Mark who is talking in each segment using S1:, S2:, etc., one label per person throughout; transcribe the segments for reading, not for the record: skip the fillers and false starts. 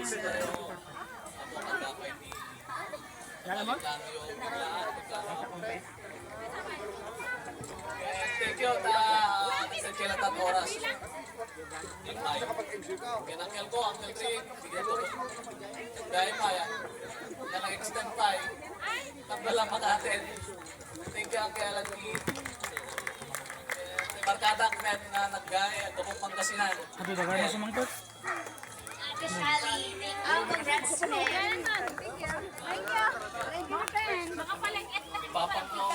S1: Thank you, nagkailan tayo oras. Kinangkel ko, Uncle Rick, bigyan ko. Dahil pa yan, na nag-extend pa eh. Nagbalang mag-atin. Thank you, Uncle Alagi. Barkada kami na naggaya, tukong Pangasinan.
S2: Ito dagar na sumangkot.
S3: Oh, congrats, man. Thank you. Makapalang-et na
S1: Papang mo.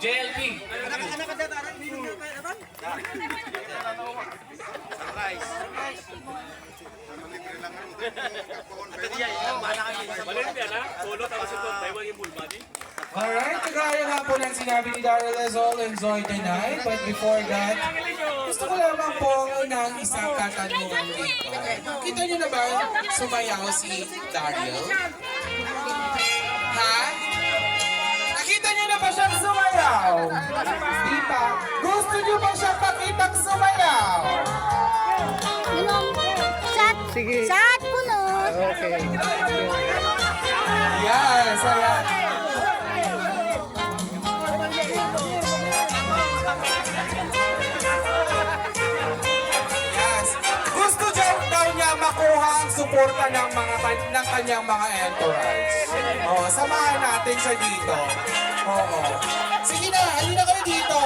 S1: JLP.
S4: Alright, kagaya nga po ng sinabi ni Daryl, let's all enjoy the night. But before that, gusto ko lamang po ng isang katanungan dito. Kita niyo na ba sumayaw si Daryl? Ha? Nakita niyo na ba siyang sumayaw? Di pa. Gusto niyo ba siyang pakitang sumayaw?
S5: Sige.
S3: Chat po no.
S5: Okay.
S4: Yes, ayan. Yes. Gusto daw niya makuha ang suporta ng ng kanyang mga entourage. Oh, samahan natin siya dito. Oo. Sige na, halina kayo dito.